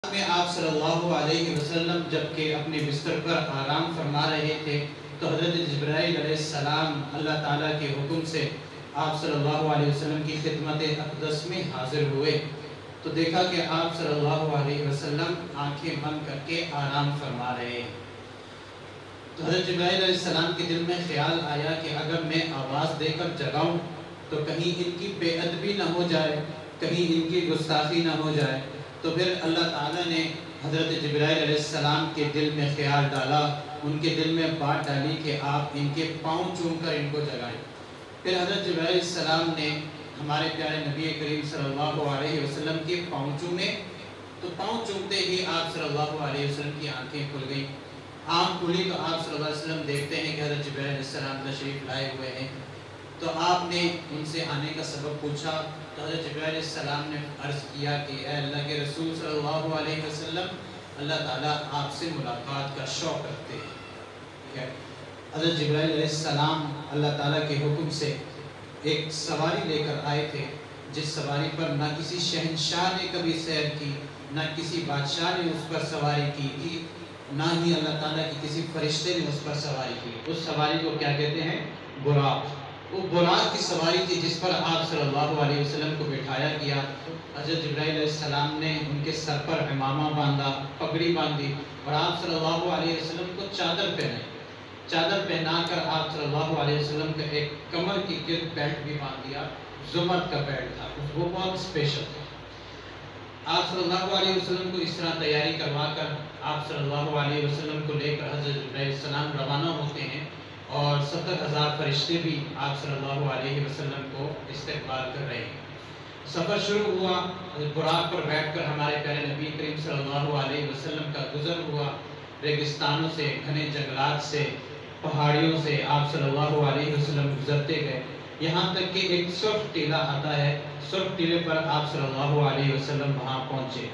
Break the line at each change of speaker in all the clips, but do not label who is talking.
میں آپ صلی اللہ علیہ وسلم جبکہ اپنے بستر پر آرام فرما رہے تھے تو حضرت جبرائیل علیہ السلام اللہ تعالیٰ کے حکم سے آپ صلی اللہ علیہ وسلم کی خدمت اقدس میں حاضر ہوئے تو دیکھا کہ آپ صلی اللہ علیہ وسلم آنکھیں بند کر کے آرام فرما رہے ہیں۔ تو حضرت جبرائیل علیہ السلام کے دل میں خیال آیا کہ اگر میں آواز دے کر جگاؤں تو کہیں ان کی بے ادبی نہ ہو جائے، کہیں ان کی گستاخی نہ ہو جائے۔ تو پھر اللہ تعالیٰ نے حضرت جبرائیل علیہ السلام کے دل میں خیال ڈالا، ان کے دل میں بات ڈالی کہ آپ ان کے پاؤں چوم کر ان کو جگائیں۔ پھر حضرت جبرائیل علیہ السلام نے ہمارے پیارے نبی کریم صلی اللہ علیہ وسلم کے پاؤں چومے تو پاؤں چومتے ہی آپ صلی اللہ علیہ وسلم کی آنکھیں کھل گئیں۔ آنکھ کھلی تو آپ صلی اللہ علیہ وسلم دیکھتے ہیں کہ حضرت جبرائیل علیہ السلام تشریف لائے ہوئے ہیں۔ تو آپ نے ان سے آنے کا سبب پوچھا تو حضرت جبرائیل علیہ السلام نے عرض کیا کہ اے اللہ کے رسول صلی اللہ علیہ وسلم، اللہ تعالیٰ آپ سے ملاقات کا شوق رکھتے ہیں۔ حضرت جبرائیل علیہ السلام اللہ تعالیٰ کے حکم سے ایک سواری لے کر آئے تھے، جس سواری پر نہ کسی شہنشاہ نے کبھی سیر کی، نہ کسی بادشاہ نے اس پر سواری کی تھی، نہ ہی اللہ تعالیٰ کی کسی فرشتے نے اس پر سواری کی۔ اس سواری کو کیا کہتے ہیں؟ براق۔ وہ براق کی سواری تھی جس پر آپ صلی اللہ علیہ وسلم کو بٹھایا گیا۔ حضرت جبرائیل علیہ السلام نے ان کے سر پر عمامہ باندھا، پگڑی باندھی اور آپ صلی اللہ علیہ وسلم کو چادر پہنائی۔ چادر پہنا کر آپ صلی اللہ علیہ وسلم کا ایک کمر کی گرد بیلٹ بھی باندھ دیا، زمرد کا بیلٹ تھا، وہ بہت اسپیشل تھا۔ آپ صلی اللہ علیہ وسلم کو اس طرح تیاری کروا کر آپ صلی اللہ علیہ وسلم کو لے کر حضرت جبرائیل علیہ السلام روانہ ہوتے ہیں اور 70,000 فرشتے بھی آپ صلی اللہ علیہ وسلم کو استقبال کر رہے ہیں۔ سفر شروع ہوا، براق پر بیٹھ کر ہمارے پیارے نبی کریم صلی اللہ علیہ وسلم کا گزر ہوا، ریگستانوں سے، گھنے جنگلات سے، پہاڑیوں سے آپ صلی اللہ علیہ وسلم گزرتے گئے، یہاں تک کہ ایک سرخ ٹیلہ آتا ہے۔ سرخ ٹیلے پر آپ صلی اللہ علیہ وسلم وہاں پہنچے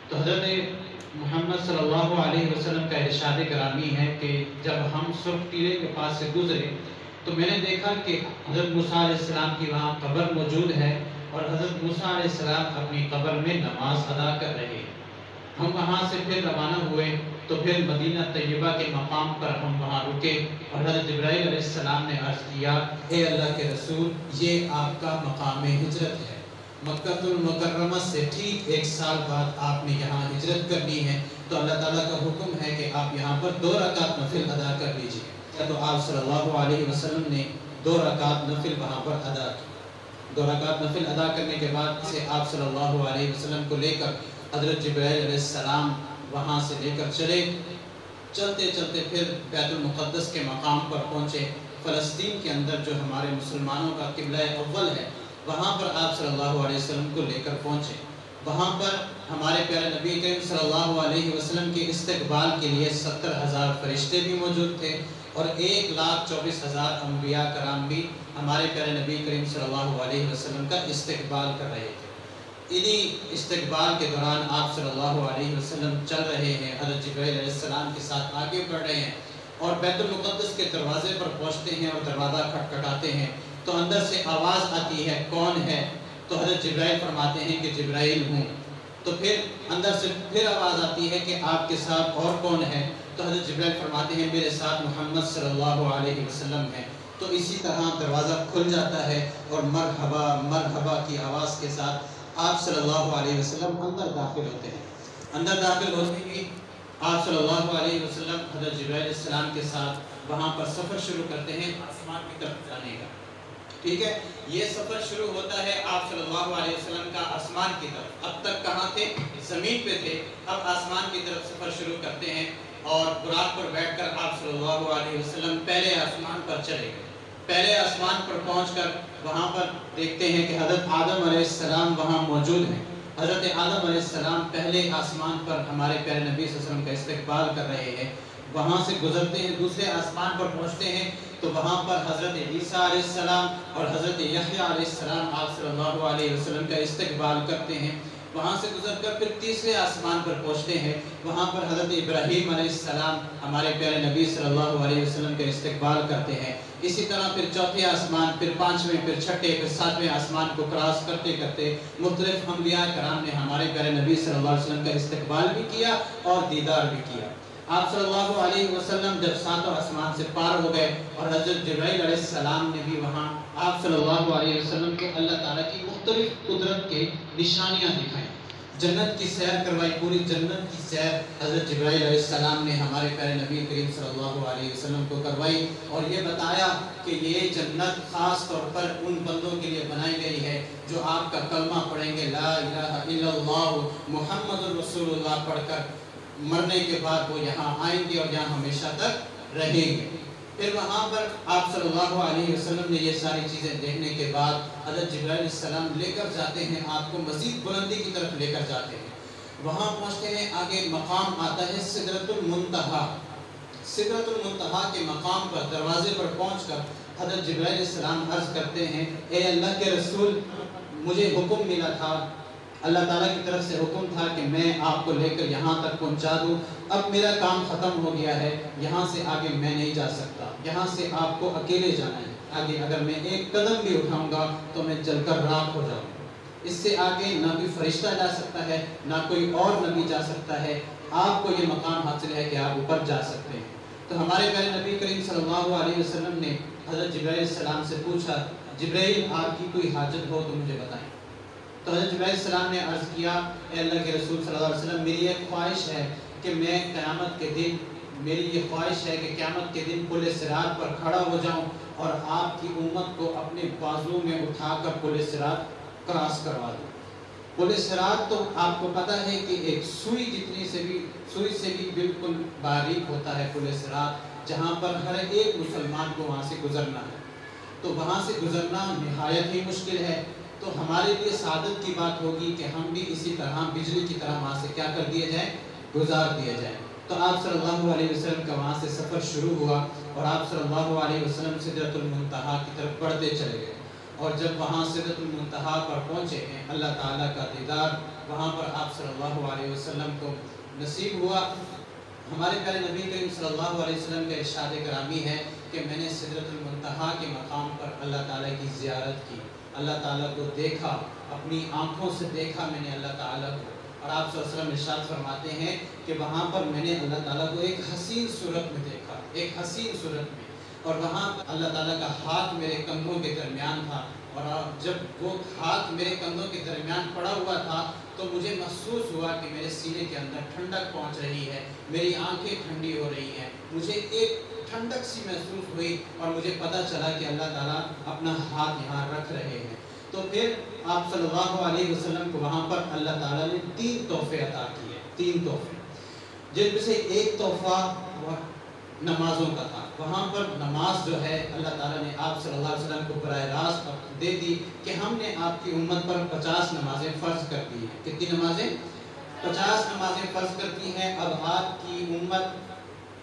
تو حضرت محمد صلی اللہ علیہ وسلم کا ارشاد گرامی ہے کہ جب ہم سرخ ٹیلے کے پاس سے گزرے تو میں نے دیکھا کہ حضرت موسیٰ علیہ السلام کی وہاں قبر موجود ہے اور حضرت موسیٰ علیہ السلام اپنی قبر میں نماز ادا کر رہے ہیں۔ ہم وہاں سے پھر روانہ ہوئے تو پھر مدینہ طیبہ کے مقام پر ہم وہاں رکے اور حضرت جبرائیل علیہ السلام نے عرض کیا، اے اللہ کے رسول، یہ آپ کا مقام ہجرت ہے، مکہ المکرمہ سے ٹھیک 1 سال بعد آپ نے یہاں ہجرت کرنی ہے، تو اللہ تعالیٰ کا حکم ہے کہ آپ یہاں پر 2 رکعت نفل ادا کر لیجئے۔ تو آپ صلی اللہ علیہ وسلم نے 2 رکعت نفل وہاں پر ادا کی۔ 2 رکعت نفل ادا کرنے کے بعد سے آپ صلی اللہ علیہ وسلم کو لے کر حضرت جبرائیل علیہ السلام وہاں سے لے کر چلے، چلتے چلتے پھر بیت المقدس کے مقام پر پہنچے۔ فلسطین کے اندر جو ہمارے مسلمانوں کا قبلہ اول ہے، وہاں پر آپ صلی اللہ علیہ وسلم کو لے کر پہنچے۔ وہاں پر ہمارے پیارے نبی کریم صلی اللہ علیہ وسلم کے استقبال کے لیے 70,000 فرشتے بھی موجود تھے اور 1,24,000 انبیاء کرام بھی ہمارے پیارے نبی کریم صلی اللہ علیہ وسلم کا استقبال کر رہے تھے۔ انہی استقبال کے دوران آپ صلی اللہ علیہ وسلم چل رہے ہیں، حضرت جبرائیل علیہ السلام کے ساتھ آگے بڑھ رہے ہیں اور بیت المقدس کے دروازے پر پہنچتے ہیں اور دروازہ کھٹکھٹاتے ہیں تو اندر سے آواز آتی ہے، کون ہے؟ تو حضرت جبرائیل فرماتے ہیں کہ جبرائیل ہوں۔ تو پھر اندر سے پھر آواز آتی ہے کہ آپ کے ساتھ اور کون ہے؟ تو حضرت جبرائیل فرماتے ہیں میرے ساتھ محمد صلی اللہ علیہ وسلم ہے۔ تو اسی طرح دروازہ کھل جاتا ہے اور مرحبا مرحبا کی آواز کے ساتھ آپ صلی اللہ علیہ وسلم اندر داخل ہوتے ہیں۔ اندر داخل ہوتے ہی آپ صلی اللہ علیہ وسلم حضرت جبرائیل علیہ السلام کے ساتھ وہاں پر سفر شروع کرتے ہیں آسمان کی طرف جانے کا۔ ٹھیک ہے، یہ سفر شروع ہوتا ہے آپ صلی اللہ علیہ وسلم کا آسمان کی طرف۔ اب تک کہاں تھے؟ زمین پہ تھے، اب آسمان کی طرف سفر شروع کرتے ہیں اور براق پر بیٹھ کر آپ صلی اللہ علیہ وسلم پہلے آسمان پر چلے گئے۔ پہلے آسمان پر پہنچ کر وہاں پر دیکھتے ہیں کہ حضرت آدم علیہ السلام وہاں موجود ہیں۔ حضرت آدم علیہ السلام پہلے آسمان پر ہمارے پیارے نبی صلی اللہ علیہ وسلم کا استقبال کر رہے ہیں۔ وہاں سے گزرتے ہیں، دوسرے آسمان پر پہنچتے ہیں تو وہاں پر حضرت عیسیٰ علیہ السلام اور حضرت یحییٰ علیہ السلام آپ صلی اللہ علیہ وسلم کا استقبال کرتے ہیں۔ وہاں سے گزر کر پھر تیسرے آسمان پر پہنچتے ہیں، وہاں پر حضرت ابراہیم علیہ السلام ہمارے پیارے نبی صلی اللہ علیہ وسلم کا استقبال کرتے ہیں۔ اسی طرح پھر چوتھے آسمان، پھر پانچویں، پھر چھٹے، پھر ساتویں آسمان کو کراس کرتے کرتے مختلف انبیاء کرام نے ہمارے پیارے نبی صلی اللہ علیہ وسلم کا استقبال بھی کیا اور دیدار بھی کیا۔ آپ صلی اللہ علیہ وسلم جب ساتوں آسمان سے پار ہو گئے اور حضرت جبرائیل علیہ السلام نے بھی وہاں آپ صلی اللہ علیہ وسلم کو اللہ تعالیٰ کی مختلف قدرت کے نشانیاں دکھائیں، جنت کی سیر کروائی، پوری جنت کی سیر حضرت جبرائیل علیہ السلام نے ہمارے پیارے نبی کریم صلی اللہ علیہ وسلم کو کروائی، اور یہ بتایا کہ یہ جنت خاص طور پر ان بندوں کے لیے بنائی گئی ہے جو آپ کا کلمہ پڑھیں گے، لا الہ الا اللہ محمد رسول اللہ پڑھ کر مرنے کے بعد وہ یہاں آئیں گے اور یہاں ہمیشہ تک رہیں گے۔ پھر وہاں پر آپ صلی اللہ علیہ وسلم نے یہ ساری چیزیں دیکھنے کے بعد حضرت جبرائیل علیہ السلام لے کر جاتے ہیں، آپ کو مزید بلندی کی طرف لے کر جاتے ہیں۔ وہاں پہنچتے ہیں، آگے مقام آتا ہے سدرۃ المنتہا۔ سدرۃ المنتہا کے مقام پر دروازے پر پہنچ کر حضرت جبرائیل علیہ السلام عرض کرتے ہیں، اے اللہ کے رسول، مجھے حکم ملا تھا، اللہ تعالیٰ کی طرف سے حکم تھا کہ میں آپ کو لے کر یہاں تک پہنچا دوں، اب میرا کام ختم ہو گیا ہے، یہاں سے آگے میں نہیں جا سکتا، یہاں سے آپ کو اکیلے جانا ہے، آگے اگر میں ایک قدم بھی اٹھاؤں گا تو میں جل کر راکھ ہو جاؤں گا، اس سے آگے نہ کوئی فرشتہ جا سکتا ہے، نہ کوئی اور نبی جا سکتا ہے، آپ کو یہ مقام حاصل ہے کہ آپ اوپر جا سکتے ہیں۔ تو ہمارے پیارے نبی کریم صلی اللہ علیہ وسلم نے حضرت جبرائیل علیہ السلام سے پوچھا، جبرائیل آپ کی کوئی حاجت ہو تو مجھے بتائیں۔ تو حضرت جبرائیل علیہ السلام نے عرض کیا، اے اللہ کے رسول صلی اللہ علیہ وسلم، میری ایک خواہش ہے کہ میں قیامت کے دن، میری یہ خواہش ہے کہ قیامت کے دن پل صراط پر کھڑا ہو جاؤں اور آپ کی امت کو اپنے بازو میں اٹھا کر پل صراط کراس کروا دوں۔ پل صراط تو آپ کو پتہ ہے کہ ایک سوئی سے بھی بالکل باریک ہوتا ہے پل صراط، جہاں پر ہر ایک مسلمان کو وہاں سے گزرنا ہے، تو وہاں سے گزرنا نہایت ہی مشکل ہے۔ تو ہمارے لیے سعادت کی بات ہوگی کہ ہم بھی اسی طرح بجلی کی طرح وہاں سے کیا کر دیا جائے، گزار دیا جائے۔ تو آپ صلی اللہ علیہ وسلم کا وہاں سے سفر شروع ہوا اور آپ صلی اللہ علیہ وسلم سدرۃ المنتہا کی طرف بڑھتے چلے گئے، اور جب وہاں سدرۃ المنتہا پر پہنچے ہیں، اللہ تعالیٰ کا دیدار وہاں پر آپ صلی اللہ علیہ وسلم کو نصیب ہوا۔ ہمارے پیارے نبی کریم صلی اللہ علیہ وسلم کا ارشاد گرامی ہے کہ میں نے سدرۃ المنتہا کے مقام پر اللہ تعالیٰ کی زیارت کی، اللہ تعالیٰ کو دیکھا، اپنی آنکھوں سے دیکھا میں نے اللہ تعالیٰ کو، اور آپ صلی اللہ علیہ وسلم ارشاد فرماتے ہیں کہ وہاں پر میں نے اللہ تعالیٰ کو ایک حسین صورت میں دیکھا، ایک حسین صورت میں، اور وہاں اللہ تعالیٰ کا ہاتھ میرے کندھوں کے درمیان تھا، اور جب وہ ہاتھ میرے کندھوں کے درمیان پڑا ہوا تھا تو مجھے محسوس ہوا کہ میرے سینے کے اندر ٹھنڈک پہنچ رہی ہے، میری آنکھیں ٹھنڈی ہو رہی ہیں، مجھے ایک ٹھنڈک سی محسوس ہوئی، اور مجھے پتہ چلا کہ اللہ تعالیٰ اپنا ہاتھ یہاں رکھ رہے ہیں۔ تو پھر آپ صلی اللہ علیہ وسلم کو وہاں پر اللہ تعالیٰ نے 3 تحفے عطا کیے، 3 تحفے، جن میں سے ایک تحفہ نمازوں کا تھا۔ وہاں پر نماز جو ہے اللہ تعالیٰ نے آپ صلی اللہ علیہ وسلم کو براہ راست دے دی کہ ہم نے آپ کی امت پر 50 نمازیں فرض کر دی ہیں۔ کتنی نمازیں؟ 50 نمازیں فرض کرتی ہیں۔ اب آپ کی امت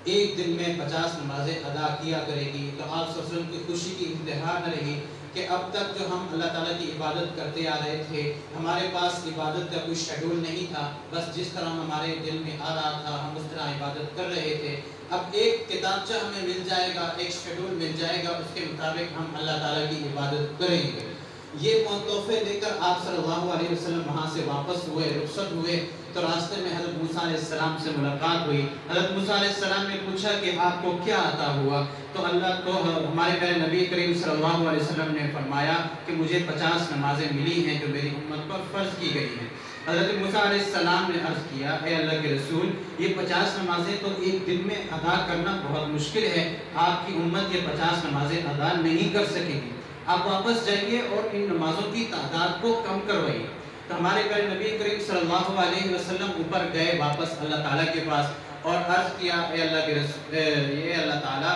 ایک دن میں 50 نمازیں ادا کیا کرے گی، تو آپ صلی اللہ علیہ وسلم کی خوشی کی انتہا نہ رہی کہ اب تک جو ہم اللہ تعالیٰ کی عبادت کرتے آ رہے تھے، ہمارے پاس عبادت کا کوئی شیڈول نہیں تھا، بس جس طرح ہمارے دل میں آ رہا تھا ہم اس طرح عبادت کر رہے تھے۔ اب ایک کتابچہ ہمیں مل جائے گا، ایک شیڈول مل جائے گا، اس کے مطابق ہم اللہ تعالیٰ کی عبادت کریں گے۔ یہ تحفے لے کر آپ صلی اللہ علیہ وسلم وہاں سے واپس ہوئے، رخصت ہوئے، تو راستے میں حضرت موسیٰ علیہ السلام سے ملاقات ہوئی۔ حضرت موسیٰ علیہ السلام نے پوچھا کہ آپ کو کیا عطا ہوا؟ تو ہمارے پیارے نبی کریم صلی اللہ علیہ وسلم نے فرمایا کہ مجھے 50 نمازیں ملی ہیں جو میری امت پر فرض کی گئی ہیں۔ حضرت موسیٰ علیہ السلام نے عرض کیا، اے اللہ کے رسول، یہ 50 نمازیں تو ایک دن میں ادا کرنا بہت مشکل ہے، آپ کی امت یہ 50 نمازیں ادا نہیں کر سکے گی، آپ واپس جائیے اور ان نمازوں کی تعداد کو کم کروائیے۔ تو ہمارے پیارے نبی کریم صلی اللہ علیہ وسلم اوپر گئے واپس اللہ تعالیٰ کے پاس اور عرض کیا، اے اللہ کے رسول، یہ اللہ تعالیٰ،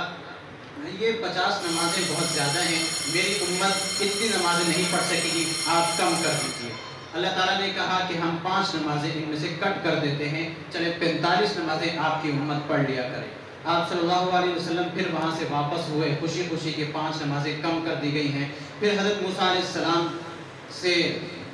یہ 50 نمازیں بہت زیادہ ہیں، میری امت اتنی نمازیں نہیں پڑھ سکے گی، آپ کم کر دیجیے۔ اللہ تعالیٰ نے کہا کہ ہم 5 نمازیں ان میں سے کٹ کر دیتے ہیں، چلے 45 نمازیں آپ کی امت پڑھ لیا کرے۔ آپ صلی اللہ علیہ وسلم پھر وہاں سے واپس ہوئے، خوشی خوشی کے 5 نمازیں کم کر دی گئی ہیں۔ پھر حضرت موسیٰ علیہ السلام سے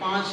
5